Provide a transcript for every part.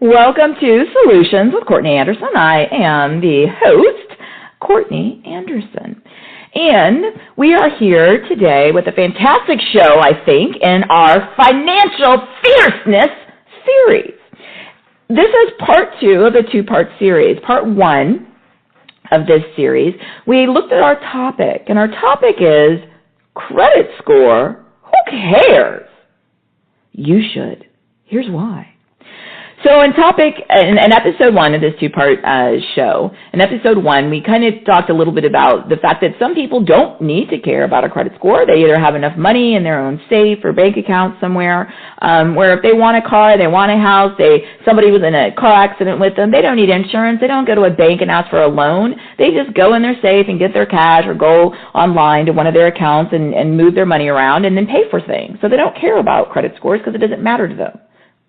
Welcome to Solutions with Courtney Anderson. I am the host, Courtney Anderson. And we are here today with a fantastic show, I think, in our Financial Fierceness series. This is part 2 of a 2-part series. Part 1 of this series, we looked at our topic, and our topic is credit score. Who cares? You should. Here's why. So in episode 1 of this 2-part show, in episode 1, we kind of talked a little bit about the fact that some people don't need to care about a credit score. They either have enough money in their own safe or bank account somewhere, where if they want a car, they want a house, somebody was in a car accident with them, they don't need insurance, they don't go to a bank and ask for a loan. They just go in their safe and get their cash or go online to one of their accounts and move their money around and then pay for things. So they don't care about credit scores because it doesn't matter to them.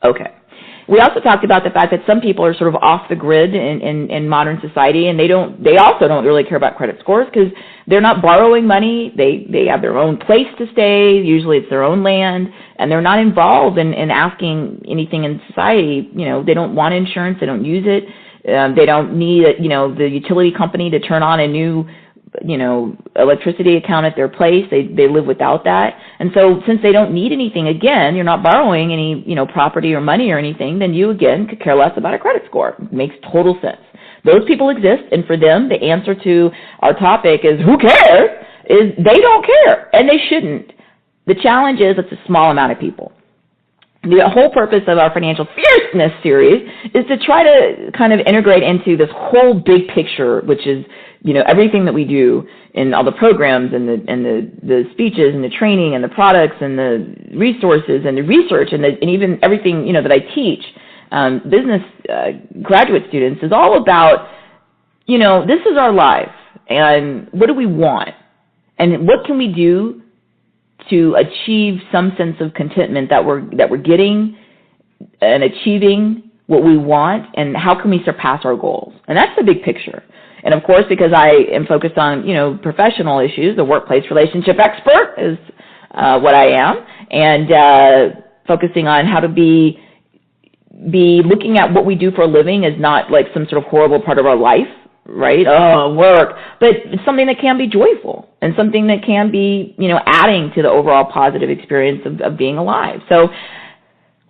Okay. We also talked about the fact that some people are sort of off the grid in modern society, and they also don't really care about credit scores because they're not borrowing money. They have their own place to stay. Usually it's their own land, and they're not involved in asking anything in society. You know, they don't want insurance. They don't use it. They don't need, the utility company to turn on a new electricity account at their place. They live without that. And so since they don't need anything, again, you're not borrowing any, property or money or anything, then you, again, could care less about a credit score. It makes total sense. Those people exist, and for them, the answer to our topic is who cares, is they don't care, and they shouldn't. The challenge is it's a small amount of people. The whole purpose of our Financial Fierceness series is to try to kind of integrate into this whole big picture, which is, everything that we do in all the programs and the speeches and the training and the products and the resources and the research and even everything, that I teach business graduate students is all about, this is our life, and what do we want? And what can we do to achieve some sense of contentment that we're getting and achieving what we want, and how can we surpass our goals? And that's the big picture. And of course, because I am focused on, professional issues, the workplace relationship expert is what I am, and focusing on how to be looking at what we do for a living is not like some sort of horrible part of our life, right? Oh, work. But it's something that can be joyful and something that can be, adding to the overall positive experience of being alive. So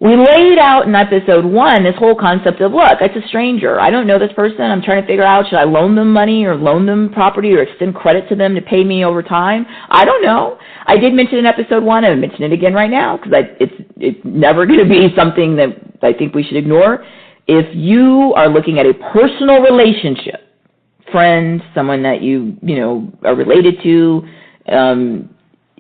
we laid out in episode 1 this whole concept of, look, it's a stranger. I don't know this person. I'm trying to figure out, should I loan them money or loan them property or extend credit to them to pay me over time? I don't know. I did mention in episode 1, and I mention it again right now because it's never going to be something that I think we should ignore. If you are looking at a personal relationship, friend, someone that you are related to, and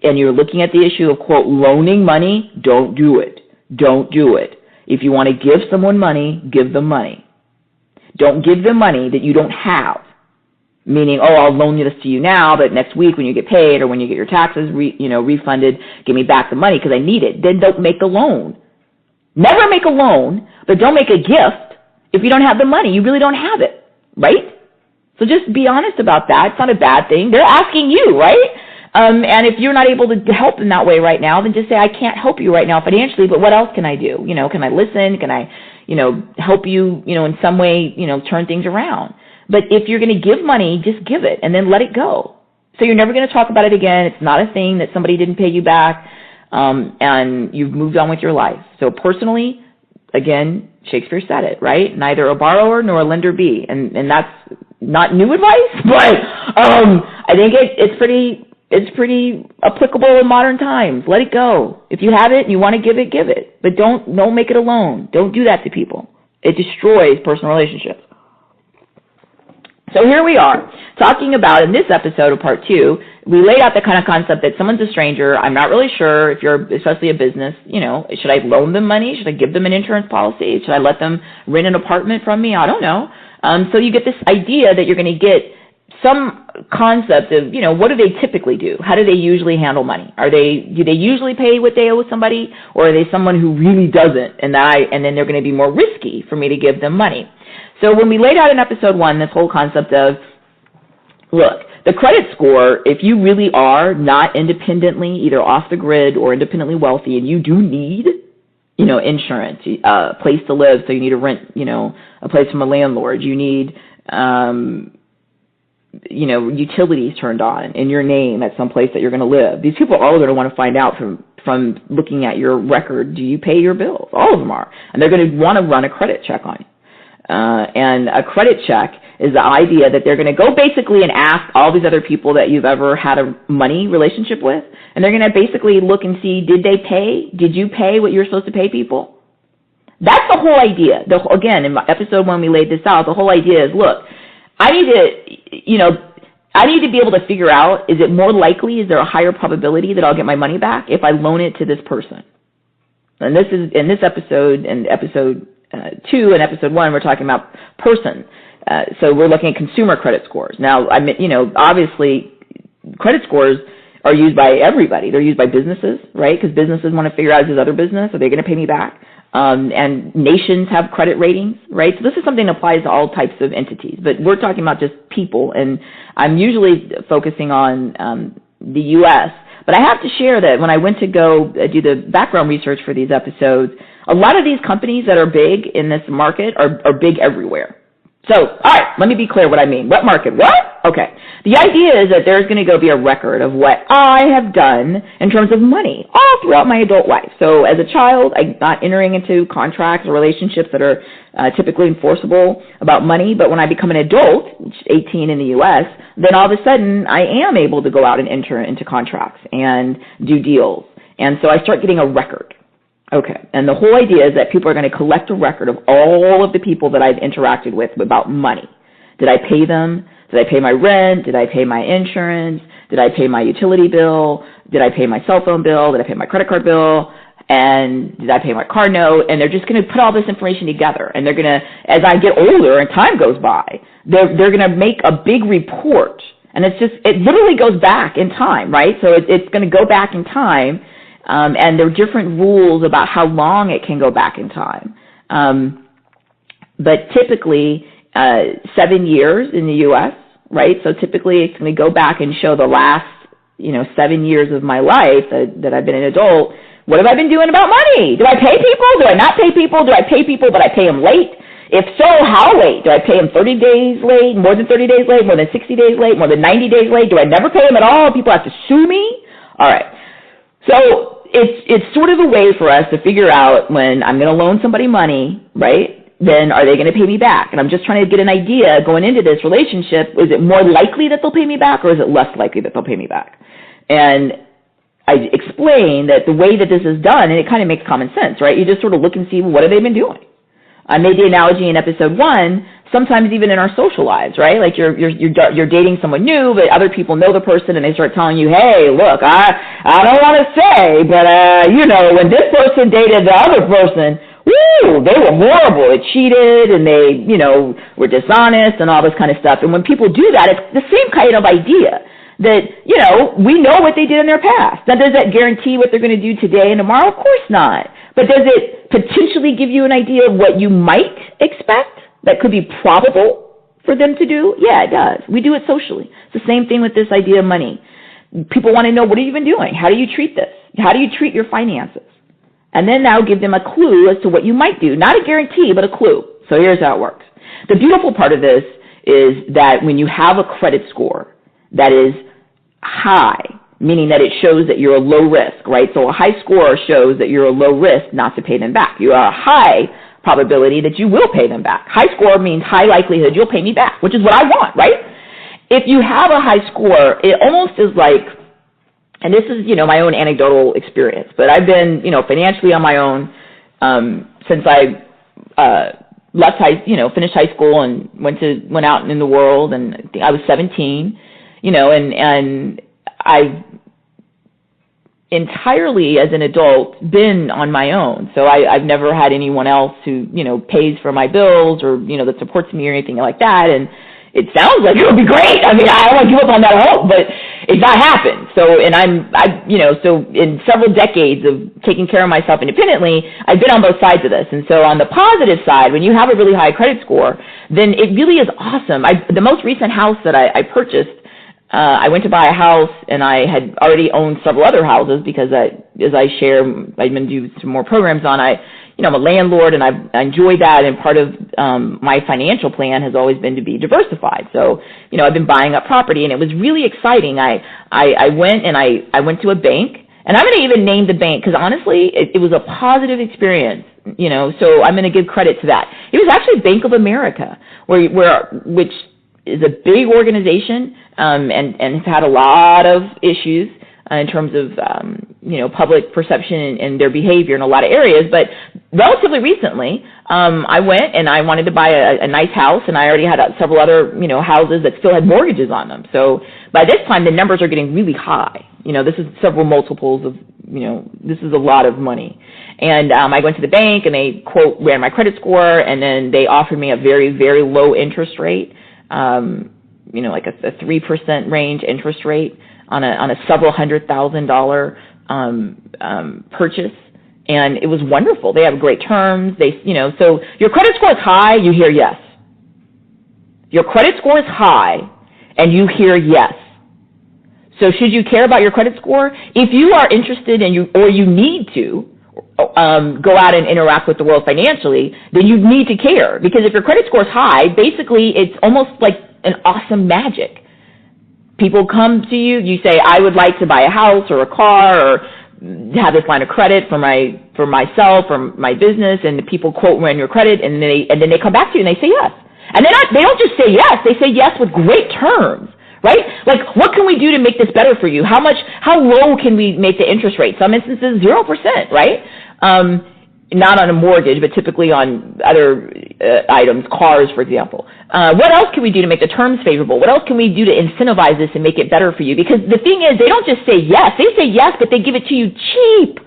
you're looking at the issue of, quote, loaning money, don't do it. Don't do it. If you want to give someone money, give them money. Don't give them money that you don't have, meaning, I'll loan this to you now, but next week when you get paid or when you get your taxes refunded, give me back the money because I need it. Then don't make a loan. Never make a loan, but don't make a gift if you don't have the money. You really don't have it, right? So just be honest about that. It's not a bad thing. They're asking you, right? And if you're not able to help in that way right now, then just say, I can't help you right now financially, but what else can I do? Can I listen? Can I, help you, in some way, turn things around? But if you're going to give money, just give it and then let it go. So you're never going to talk about it again. It's not a thing that somebody didn't pay you back, and you've moved on with your life. So personally, again, Shakespeare said it, right? Neither a borrower nor a lender be. And that's not new advice, but I think it's pretty applicable in modern times. Let it go. If you have it and you want to give it, give it. But don't make it a loan. Don't do that to people. It destroys personal relationships. So here we are, talking about, in this episode of part 2, we laid out the kind of concept that someone's a stranger. I'm not really sure if you're, especially a business, should I loan them money? Should I give them an insurance policy? Should I let them rent an apartment from me? I don't know. So you get this idea that you're going to get some concept of, what do they typically do? How do they usually handle money? Do they usually pay what they owe somebody, or are they someone who really doesn't, and then they're going to be more risky for me to give them money? So when we laid out in episode 1 this whole concept of, look, the credit score, if you really are not independently, either off the grid or independently wealthy, and you do need insurance, a place to live, so you need to rent, a place from a landlord. You need, utilities turned on in your name at some place that you're going to live. These people are all going to want to find out from looking at your record, do you pay your bills? All of them are. And they're going to want to run a credit check on you. And a credit check is the idea that they're going to go basically and ask all these other people that you've ever had a money relationship with, and they're going to basically look and see, did they pay? Did you pay what you're supposed to pay people? That's the whole idea. Again, in episode 1, we laid this out. The whole idea is, look, I need to be able to figure out, is it more likely, is there a higher probability that I'll get my money back if I loan it to this person? And this is, in this episode, in episode 2 and episode 1, we're talking about person. So we're looking at consumer credit scores. Now, obviously, credit scores are used by everybody. They're used by businesses, right? Because businesses want to figure out, is this other business? Are they going to pay me back? And nations have credit ratings, right? So this is something that applies to all types of entities. But we're talking about just people, and I'm usually focusing on the U.S., but I have to share that when I went to go do the background research for these episodes, a lot of these companies that are big in this market are big everywhere. So, all right, let me be clear what I mean. What market? What? Okay. The idea is that there's going to go be a record of what I have done in terms of money all throughout my adult life. So as a child, I'm not entering into contracts or relationships that are typically enforceable about money. But when I become an adult, which is 18 in the U.S., then all of a sudden I am able to go out and enter into contracts and do deals. And so I start getting a record. Okay, and the whole idea is that people are going to collect a record of all of the people that I've interacted with about money. Did I pay them? Did I pay my rent? Did I pay my insurance? Did I pay my utility bill? Did I pay my cell phone bill? Did I pay my credit card bill? And did I pay my car note? And they're just going to put all this information together. And they're going to, as I get older and time goes by, they're going to make a big report. And it literally goes back in time, right? So it's going to go back in time. And there are different rules about how long it can go back in time. But typically, 7 years in the U.S., right? So typically it's going to go back and show the last, 7 years of my life that I've been an adult. What have I been doing about money? Do I pay people? Do I not pay people? Do I pay people but I pay them late? If so, how late? Do I pay them 30 days late, more than 30 days late, more than 60 days late, more than 90 days late? Do I never pay them at all? People have to sue me? All right. So it's sort of a way for us to figure out when I'm going to loan somebody money, right, then are they going to pay me back? And I'm just trying to get an idea going into this relationship, is it more likely that they'll pay me back or is it less likely that they'll pay me back? And I explain that the way that this is done, and it kind of makes common sense, right? You just sort of look and see, what have they been doing? I made the analogy in episode 1, sometimes even in our social lives, right? Like you're dating someone new, but other people know the person and they start telling you, hey, look, I don't want to say, but, when this person dated the other person, woo, they were horrible. They cheated and they, were dishonest and all this kind of stuff. And when people do that, it's the same kind of idea that, we know what they did in their past. Now, does that guarantee what they're going to do today and tomorrow? Of course not. But does it potentially give you an idea of what you might expect that could be probable for them to do? Yeah, it does. We do it socially. It's the same thing with this idea of money. People want to know, what have you been doing? How do you treat this? How do you treat your finances? And then now give them a clue as to what you might do. Not a guarantee, but a clue. So here's how it works. The beautiful part of this is that when you have a credit score that is high, meaning that it shows that you're a low risk, right? So a high score shows that you're a low risk not to pay them back. You are a high probability that you will pay them back. High score means high likelihood you'll pay me back, which is what I want, right? If you have a high score, it almost is like, and this is, my own anecdotal experience, but I've been, financially on my own since I finished high school and went out in the world, and I think I was 17, and I've entirely as an adult been on my own. So I've never had anyone else who, pays for my bills or, that supports me or anything like that. And it sounds like it would be great. I mean, I don't want to give up on that hope, but it's not happened. So, and so in several decades of taking care of myself independently, I've been on both sides of this. And so on the positive side, when you have a really high credit score, then it really is awesome. The most recent house that I purchased, I went to buy a house, and I had already owned several other houses because as I share, I've been doing some more programs on, I'm a landlord, and I enjoy that, and part of my financial plan has always been to be diversified. So, I've been buying up property, and it was really exciting. I went to a bank, and I'm going to even name the bank because honestly, it was a positive experience, so I'm going to give credit to that. It was actually Bank of America, which is a big organization, and has had a lot of issues in terms of, public perception and their behavior in a lot of areas. But relatively recently, I went and I wanted to buy a nice house, and I already had several other, houses that still had mortgages on them. So by this time, the numbers are getting really high. This is several multiples of, this is a lot of money. And I went to the bank, and they, quote, ran my credit score, and then they offered me a very, very low interest rate, like a 3% range interest rate on a several $100,000 purchase, and it was wonderful. They have great terms. So your credit score is high, you hear yes. Your credit score is high, and you hear yes. So should you care about your credit score? If you are interested and you need to go out and interact with the world financially, then you need to care, because if your credit score is high, basically it's almost like an awesome magic. People come to you, you say, I would like to buy a house or a car or have this line of credit for myself or my business, and the people quote run your credit, and then they come back to you and they say yes. And they don't just say yes, they say yes with great terms, right? Like, what can we do to make this better for you? How low can we make the interest rate? Some instances, 0%, right? Not on a mortgage, but typically on other items, cars, for example. What else can we do to make the terms favorable? What else can we do to incentivize this and make it better for you? Because the thing is, they don't just say yes. They say yes, but they give it to you cheap.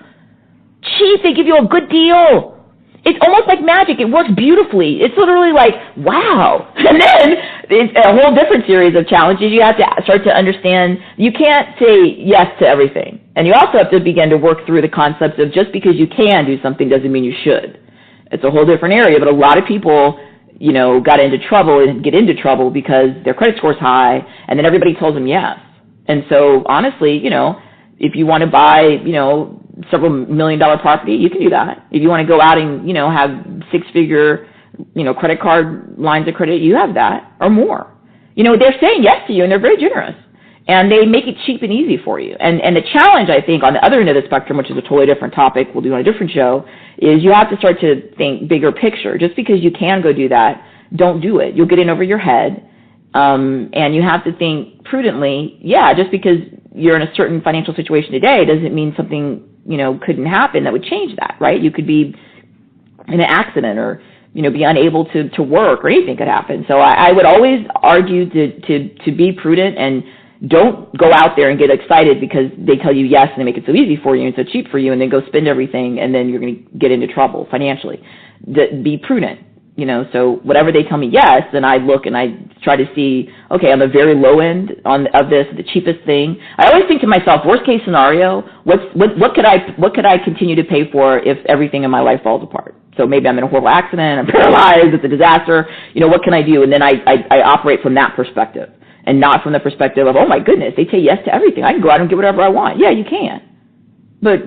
Cheap. They give you a good deal. It's almost like magic. It works beautifully. It's literally like, wow. And then it's a whole different series of challenges. You have to start to understand you can't say yes to everything. And you also have to begin to work through the concepts of just because you can do something doesn't mean you should. It's a whole different area, but a lot of people, got into trouble and get into trouble because their credit score is high, and then everybody tells them yes. And so, honestly, if you want to buy, several $1 million property, you can do that. If you want to go out and, have 6-figure, credit card lines of credit, you have that or more. They're saying yes to you, and they're very generous. And they make it cheap and easy for you. And the challenge, I think, on the other end of the spectrum, which is a totally different topic we'll do on a different show, is you have to start to think bigger picture. Just because you can go do that, don't do it. You'll get in over your head. And you have to think prudently. Yeah, just because you're in a certain financial situation today doesn't mean something, couldn't happen that would change that, right? You could be in an accident or, be unable to work, or anything could happen. So I would always argue to be prudent, and don't go out there and get excited because they tell you yes and they make it so easy for you and so cheap for you, and then go spend everything, and then you're going to get into trouble financially. Be prudent. So whatever they tell me yes, then I look and I try to see, okay, on the very low end of this, the cheapest thing. I always think to myself, worst case scenario, what could I continue to pay for if everything in my life falls apart? So maybe I'm in a horrible accident, I'm paralyzed, it's a disaster. What can I do? And then I operate from that perspective, and not from the perspective of, oh my goodness, they say yes to everything. I can go out and get whatever I want. Yeah, you can. But,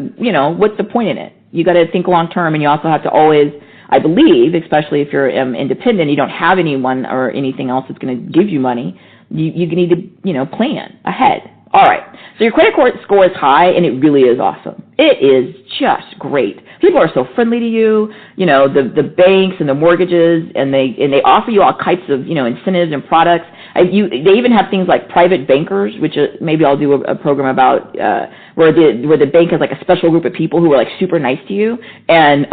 what's the point in it? You got to think long term, and you also have to always, I believe, especially if you're independent, you don't have anyone or anything else that's going to give you money, you need to, plan ahead. All right. So your credit score is high, and it really is awesome. It is just great. People are so friendly to you, the banks and the mortgages, and they offer you all types of, incentives and products. They even have things like private bankers, which maybe I'll do a program about, where the bank has like a special group of people who are like super nice to you and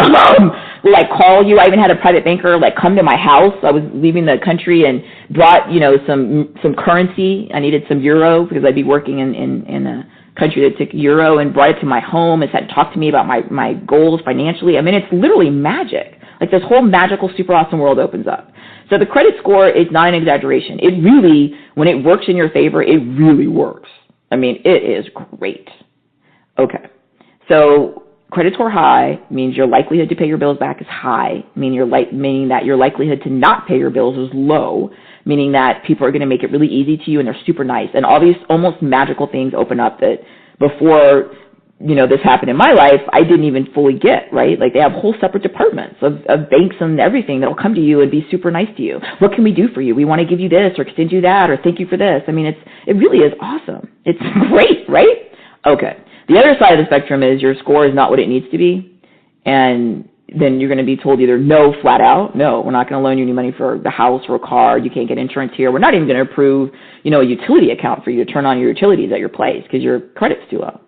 like call you. I even had a private banker like come to my house. I was leaving the country and brought some currency. I needed some euro because I'd be working in a country that took euro, and brought it to my home and said, talk to me about my goals financially. I mean, it's literally magic. Like this whole magical, super awesome world opens up. So the credit score is not an exaggeration. It really, when it works in your favor, it really works. I mean, it is great. Okay. So credit score high means your likelihood to pay your bills back is high, meaning that your likelihood to not pay your bills is low, meaning that people are going to make it really easy to you and they're super nice. And all these almost magical things open up that before, this happened in my life, I didn't even fully get, right? Like they have whole separate departments of banks and everything that will come to you and be super nice to you. What can we do for you? We want to give you this or extend you that or thank you for this. I mean, it really is awesome. It's great, right? Okay. The other side of the spectrum is your score is not what it needs to be, and then you're going to be told either no, flat out, no, we're not going to loan you any money for the house or a car, you can't get insurance here, we're not even going to approve, a utility account for you to turn on your utilities at your place because your credit's too low.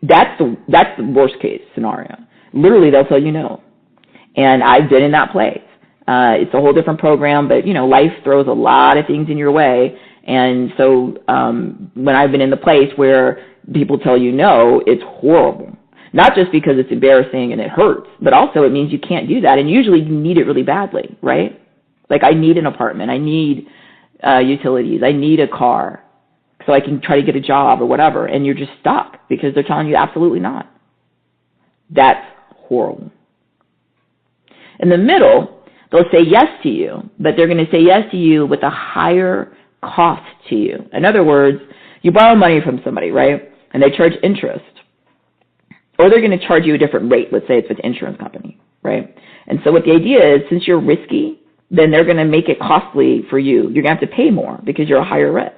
That's the worst case scenario. Literally, they'll tell you no, and I've been in that place. It's a whole different program, but, life throws a lot of things in your way, and so when I've been in the place where people tell you no, it's horrible. Not just because it's embarrassing and it hurts, but also it means you can't do that. And usually you need it really badly, right? Like I need an apartment. I need utilities. I need a car so I can try to get a job or whatever. And you're just stuck because they're telling you absolutely not. That's horrible. In the middle, they'll say yes to you, but they're going to say yes to you with a higher cost to you. In other words, you borrow money from somebody, right? And they charge interest. Or they're going to charge you a different rate, let's say it's with an insurance company, right? And so what the idea is, since you're risky, then they're going to make it costly for you. You're going to have to pay more because you're a higher risk.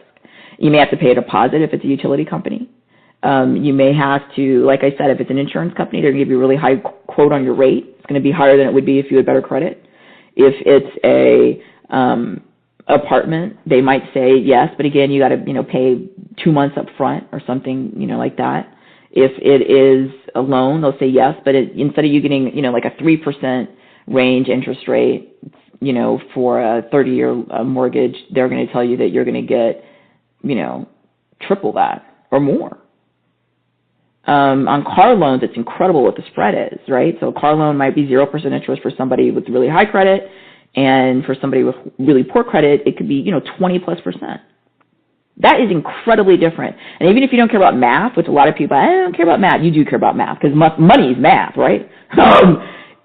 You may have to pay a deposit if it's a utility company. You may have to, like I said, if it's an insurance company, they're going to give you a really high quote on your rate. It's going to be higher than it would be if you had better credit. If it's a apartment, they might say yes, but again, you got to, pay 2 months up front or something, like that. If it is a loan, they'll say yes, but instead of you getting, like a 3% range interest rate, for a 30-year mortgage, they're going to tell you that you're going to get, triple that or more. On car loans, it's incredible what the spread is, right? So a car loan might be 0% interest for somebody with really high credit, and for somebody with really poor credit, it could be, 20+%. That is incredibly different. And even if you don't care about math, which a lot of people, I don't care about math, you do care about math because money is math, right?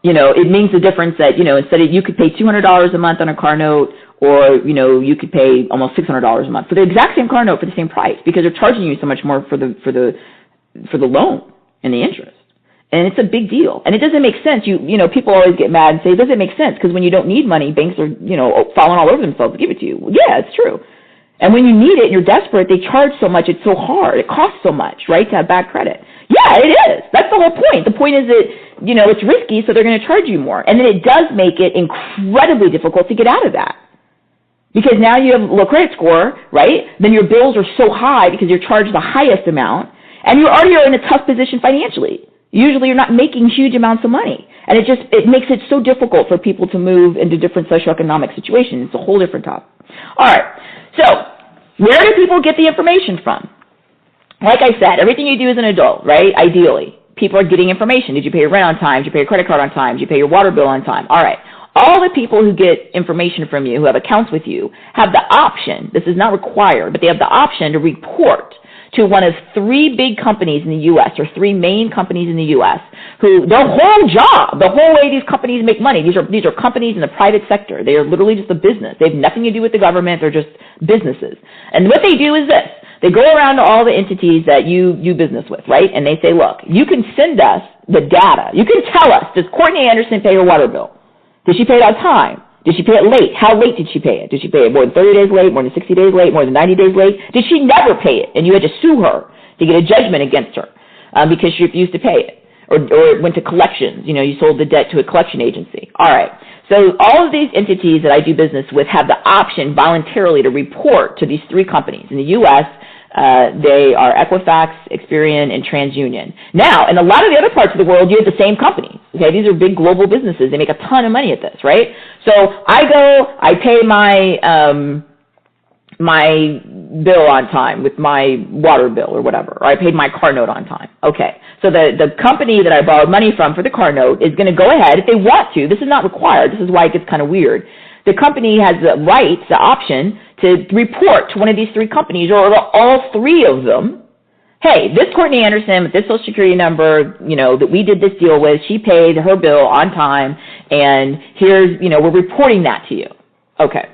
It means the difference that, instead of you could pay $200 a month on a car note or, you could pay almost $600 a month for the exact same car note for the same price because they're charging you so much more for the loan and the interest. And it's a big deal. And it doesn't make sense. People always get mad and say, it doesn't make sense because when you don't need money, banks are, falling all over themselves to give it to you. Well, yeah, it's true. And when you need it and you're desperate, they charge so much, it's so hard. It costs so much, right, to have bad credit. Yeah, it is. That's the whole point. The point is that, it's risky, so they're going to charge you more. And then it does make it incredibly difficult to get out of that. Because now you have a low credit score, right? Then your bills are so high because you're charged the highest amount, and you already are in a tough position financially. Usually you're not making huge amounts of money. And it makes it so difficult for people to move into different socioeconomic situations. It's a whole different topic. All right. So where do people get the information from? Like I said, everything you do as an adult, right, ideally, people are getting information. Did you pay your rent on time? Did you pay your credit card on time? Did you pay your water bill on time? All right. All the people who get information from you, who have accounts with you, have the option, this is not required, but they have the option to report to one of 3 big companies in the U.S. or 3 main companies in the U.S. who their whole job, the whole way these companies make money, these are companies in the private sector. They are literally just a business. They have nothing to do with the government. They're just businesses. And what they do is this. They go around to all the entities that you do business with, right? And they say, look, you can send us the data. You can tell us, does Courtney Anderson pay her water bill? Did she pay it on time? Did she pay it late? How late did she pay it? Did she pay it more than 30 days late, more than 60 days late, more than 90 days late? Did she never pay it and you had to sue her to get a judgment against her because she refused to pay it? Or it went to collections. You sold the debt to a collection agency. All right. So all of these entities that I do business with have the option voluntarily to report to these 3 companies. In the U.S., they are Equifax, Experian, and TransUnion. Now, in a lot of the other parts of the world, you have the same companies. Okay, these are big global businesses. They make a ton of money at this, right? So I pay my my bill on time with my water bill or whatever, or I paid my car note on time. Okay, so the company that I borrowed money from for the car note is going to go ahead, if they want to, this is not required, this is why it gets kind of weird. The company has the right, the option, to report to one of these 3 companies, or all 3 of them hey, this Courtney Anderson with this Social Security number, that we did this deal with, she paid her bill on time, and here's, we're reporting that to you. Okay.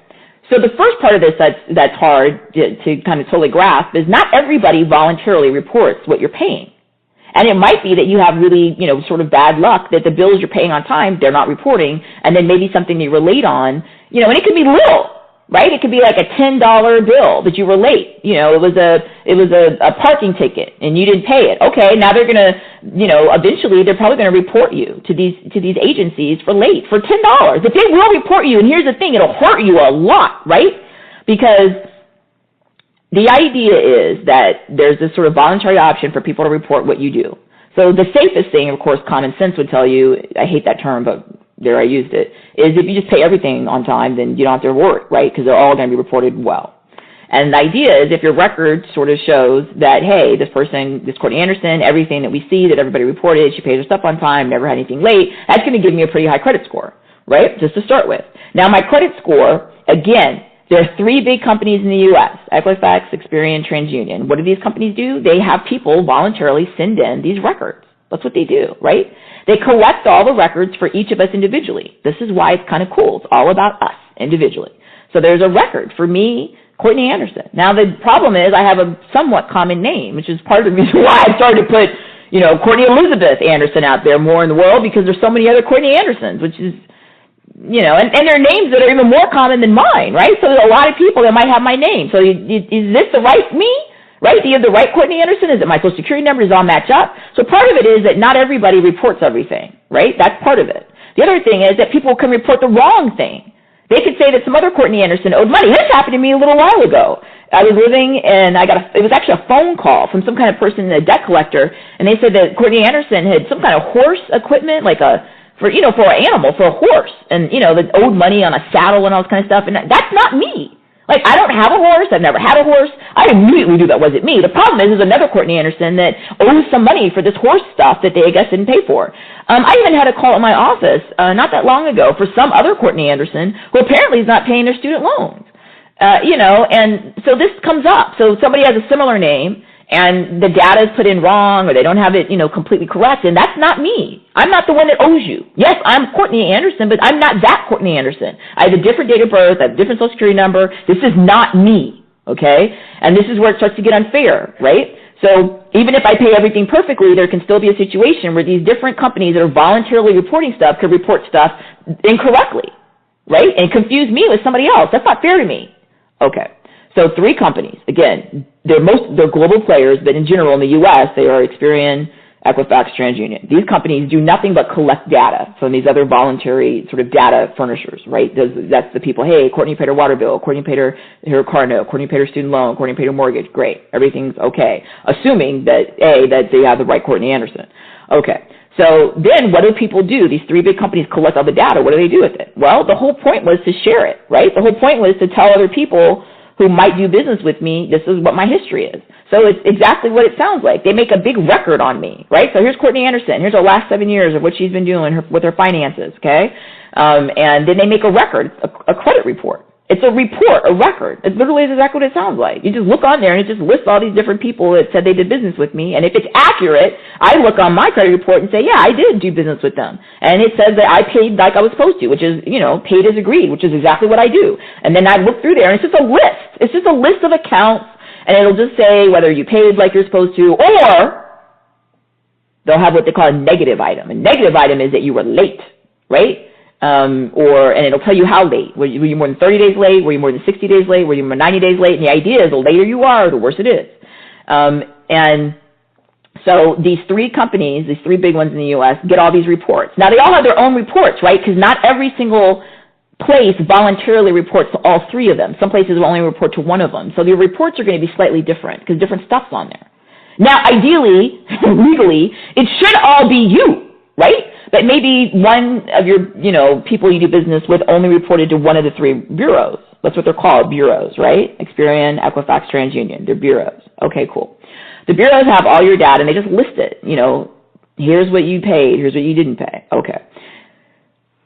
So the first part of this that's hard to kind of totally grasp is not everybody voluntarily reports what you're paying. And it might be that you have really, sort of bad luck that the bills you're paying on time, they're not reporting, and then maybe something you were late on, and it could be little. Right? It could be like a $10 bill that you were late. It was a parking ticket and you didn't pay it. Okay, now they're gonna, eventually they're probably gonna report you to these agencies for late for $10. If they will report you, and here's the thing, it'll hurt you a lot, right? Because the idea is that there's this sort of voluntary option for people to report what you do. So the safest thing, of course, common sense would tell you, I hate that term, but there I used it, is if you just pay everything on time, then you don't have to worry, right? Because they're all going to be reported well. And the idea is if your record sort of shows that, hey, this person, this Courtney Anderson, everything that we see that everybody reported, she pays her stuff on time, never had anything late, that's going to give me a pretty high credit score, right? Just to start with. Now, my credit score, again, there are 3 big companies in the U.S., Equifax, Experian, TransUnion. What do these companies do? They have people voluntarily send in these records. That's what they do, right? They collect all the records for each of us individually. This is why it's kind of cool. It's all about us individually. So there's a record for me, Courtney Anderson. Now, the problem is I have a somewhat common name, which is part of the reason why I started to put, Courtney Elizabeth Anderson out there more in the world, because there's so many other Courtney Andersons, which is, and there are names that are even more common than mine, right? So there's a lot of people that might have my name. So is this the right me? Right? Do you have the right Courtney Anderson? Is it my Social Security number? Does it all match up? So part of it is that not everybody reports everything, right? That's part of it. The other thing is that people can report the wrong thing. They could say that some other Courtney Anderson owed money. This happened to me a little while ago. I was living and it was actually a phone call from some kind of person, a debt collector, and they said that Courtney Anderson had some kind of horse equipment, like for an animal, for a horse, and, that owed money on a saddle and all this kind of stuff, and that's not me. Like, I don't have a horse. I've never had a horse. I immediately knew that wasn't me. The problem is there's another Courtney Anderson that owes some money for this horse stuff that they, I guess, didn't pay for. I even had a call at my office not that long ago for some other Courtney Anderson who apparently is not paying their student loans. And so this comes up. So somebody has a similar name, and the data is put in wrong, or they don't have it, completely correct, and that's not me. I'm not the one that owes you. Yes, I'm Courtney Anderson, but I'm not that Courtney Anderson. I have a different date of birth, I have a different Social Security number. This is not me, okay? And this is where it starts to get unfair, right? So even if I pay everything perfectly, there can still be a situation where these different companies that are voluntarily reporting stuff could report stuff incorrectly, right? And confuse me with somebody else. That's not fair to me. Okay. So 3 companies. Again, they're global players, but in general in the U.S., they are Experian, Equifax, TransUnion. These companies do nothing but collect data from these other voluntary sort of data furnishers, right? That's the people, hey, Courtney paid her water bill, Courtney paid her car note, Courtney paid her student loan, Courtney paid her mortgage. Great. Everything's okay. Assuming that, that they have the right Courtney Anderson. Okay. So then what do people do? These 3 big companies collect all the data. What do they do with it? Well, the whole point was to share it, right? The whole point was to tell other people who might do business with me, this is what my history is. So it's exactly what it sounds like. They make a big record on me, right? So here's Courtney Anderson. Here's her last 7 years of what she's been doing with her finances, okay? And then they make a record, a credit report. It's a report, a record. It literally is exactly what it sounds like. You just look on there and it just lists all these different people that said they did business with me. And if it's accurate, I look on my credit report and say, yeah, I did do business with them. And it says that I paid like I was supposed to, which is, paid as agreed, which is exactly what I do. And then I look through there and it's just a list. It's just a list of accounts, and it'll just say whether you paid like you're supposed to, or they'll have what they call a negative item. A negative item is that you were late, right? And it'll tell you how late. Were you more than 30 days late? Were you more than 60 days late? Were you more than 90 days late? And the idea is the later you are, the worse it is. And so these 3 companies, these 3 big ones in the U.S., get all these reports. Now, they all have their own reports, right? Because not every single place voluntarily reports to all 3 of them. Some places will only report to one of them. So the reports are going to be slightly different because different stuff's on there. Now, ideally, legally, it should all be you, right? But maybe one of your, people you do business with only reported to one of the 3 bureaus. That's what they're called, bureaus, right? Experian, Equifax, TransUnion. They're bureaus. Okay, cool. The bureaus have all your data, and they just list it. Here's what you paid, here's what you didn't pay. Okay.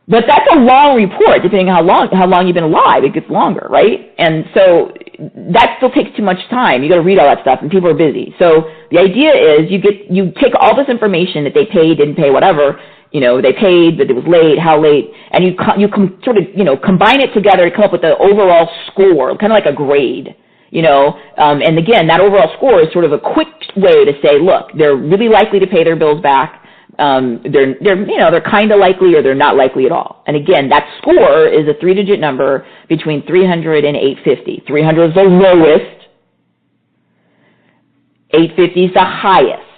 But that's a long report, depending on how long you've been alive. It gets longer, right? And so that still takes too much time. You got to read all that stuff, and people are busy. So the idea is you take all this information that they paid, didn't pay, whatever. They paid, but it was late, how late, and you sort of combine it together to come up with the overall score, kind of like a grade. And again, that overall score is sort of a quick way to say, look, they're really likely to pay their bills back. They're kind of likely, or they're not likely at all. And again, that score is a 3-digit number between 300 and 850. 300 is the lowest. 850 is the highest.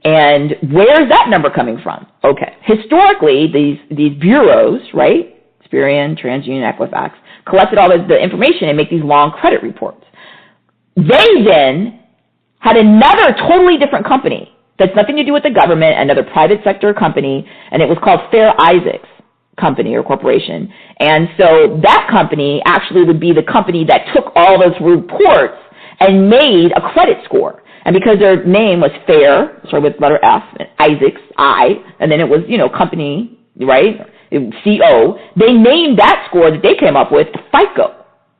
And where is that number coming from? Okay. Historically, these bureaus, right, Experian, TransUnion, Equifax, collected all the information and make these long credit reports. They then had another totally different company that's nothing to do with the government, another private sector company, and it was called FIERCENESS company or corporation. And so that company actually would be the company that took all those reports and made a credit score. And because their name was FAIR, started with letter F, and Isaacs, I, and then it was, company, right, CO, they named that score that they came up with FICO,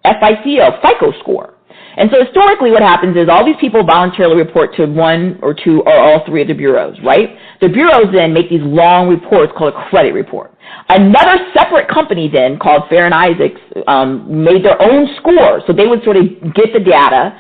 FICO, FICO score. And so historically what happens is all these people voluntarily report to one or two or all three of the bureaus, right? The bureaus then make these long reports called a credit report. Another separate company then called Fair and Isaacs made their own score. So they would sort of get the data,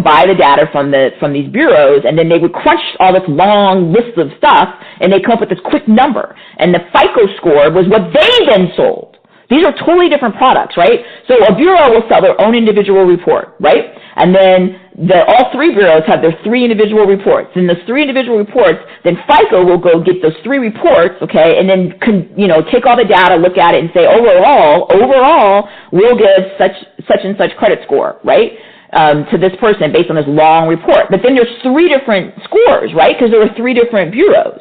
buy the data from these bureaus, and then they would crunch all this long list of stuff, and they come up with this quick number. And the FICO score was what they then sold. These are totally different products, right? So a bureau will sell their own individual report, right? And then all three bureaus have their 3 individual reports. And those 3 individual reports, then FICO will go get those 3 reports, okay, and then take all the data, look at it, and say overall, we'll give such and such credit score, right? To this person based on this long report. But then there's 3 different scores, right? Because there were 3 different bureaus.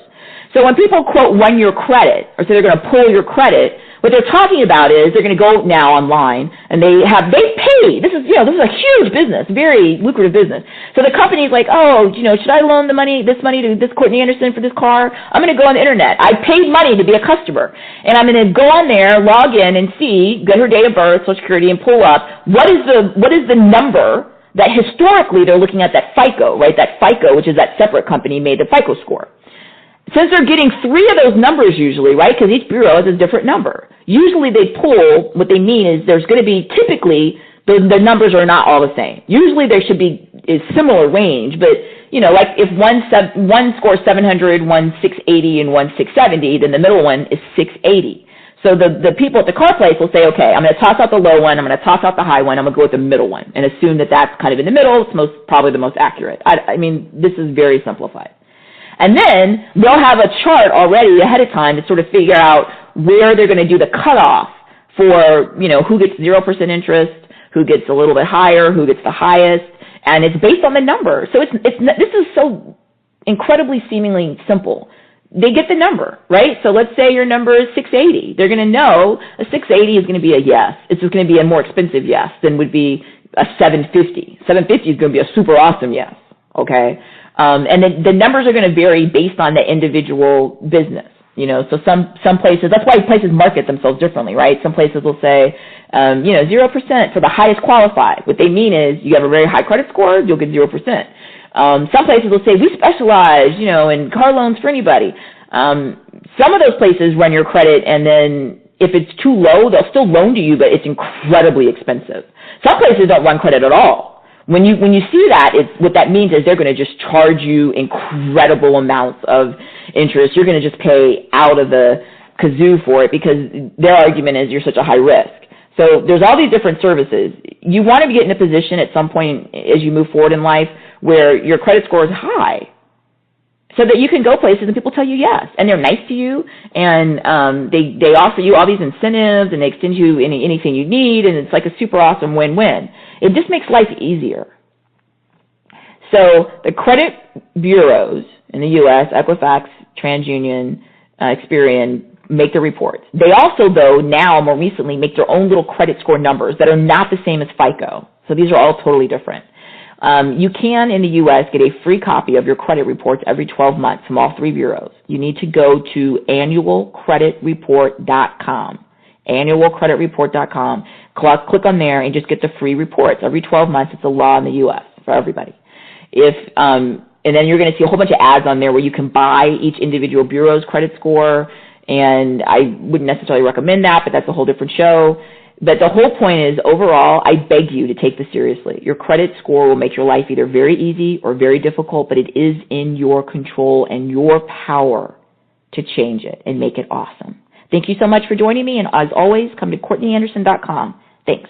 So when people quote 1-year credit, or say they're going to pull your credit, what they're talking about is they're going to go now online and they pay. This is a huge business, very lucrative business. So the company's like, should I loan this money to this Courtney Anderson for this car? I'm going to go on the internet. I paid money to be a customer, and I'm going to go on there, log in, and get her date of birth, Social Security, and pull up what is the number that historically they're looking at, that FICO, right? That FICO, which is that separate company, made the FICO score. Since they're getting 3 of those numbers usually, right, because each bureau has a different number, usually they pull, what they mean is there's going to be, typically, the numbers are not all the same. Usually there should be a similar range, but, like if one scores 700, one 680, and one 670, then the middle one is 680. So the people at the car place will say, okay, I'm going to toss out the low one, I'm going to toss out the high one, I'm going to go with the middle one, and assume that that's kind of in the middle, it's probably the most accurate. I mean, this is very simplified. And then they'll have a chart already ahead of time to sort of figure out where they're going to do the cutoff for, who gets 0% interest, who gets a little bit higher, who gets the highest, and it's based on the number. So this is so incredibly seemingly simple. They get the number, right? So let's say your number is 680. They're going to know a 680 is going to be a yes. It's just going to be a more expensive yes than would be a 750. 750 is going to be a super awesome yes, okay? And then the numbers are going to vary based on the individual business, so some places, that's why places market themselves differently, right? Some places will say, 0% for the highest qualified. What they mean is you have a very high credit score, you'll get 0%. Some places will say we specialize, in car loans for anybody. Some of those places run your credit, and then if it's too low, they'll still loan to you, but it's incredibly expensive. Some places don't run credit at all. When you see that, what that means is they're going to just charge you incredible amounts of interest. You're going to just pay out of the kazoo for it because their argument is you're such a high risk. So there's all these different services. You want to get in a position at some point as you move forward in life where your credit score is high so that you can go places and people tell you yes, and they're nice to you, and they offer you all these incentives, and they extend you anything you need, and it's like a super awesome win-win. It just makes life easier. So the credit bureaus in the U.S., Equifax, TransUnion, Experian, make the reports. They also, though, now more recently make their own little credit score numbers that are not the same as FICO. So these are all totally different. You can, in the U.S., get a free copy of your credit reports every 12 months from all 3 bureaus. You need to go to annualcreditreport.com. annualcreditreport.com. click on there and just get the free reports. Every 12 months, it's a law in the U.S. for everybody. And then you're going to see a whole bunch of ads on there where you can buy each individual bureau's credit score, and I wouldn't necessarily recommend that, but that's a whole different show. But the whole point is, overall, I beg you to take this seriously. Your credit score will make your life either very easy or very difficult, but it is in your control and your power to change it and make it awesome. Thank you so much for joining me, and as always, come to CourtneyAnderson.com. Thanks.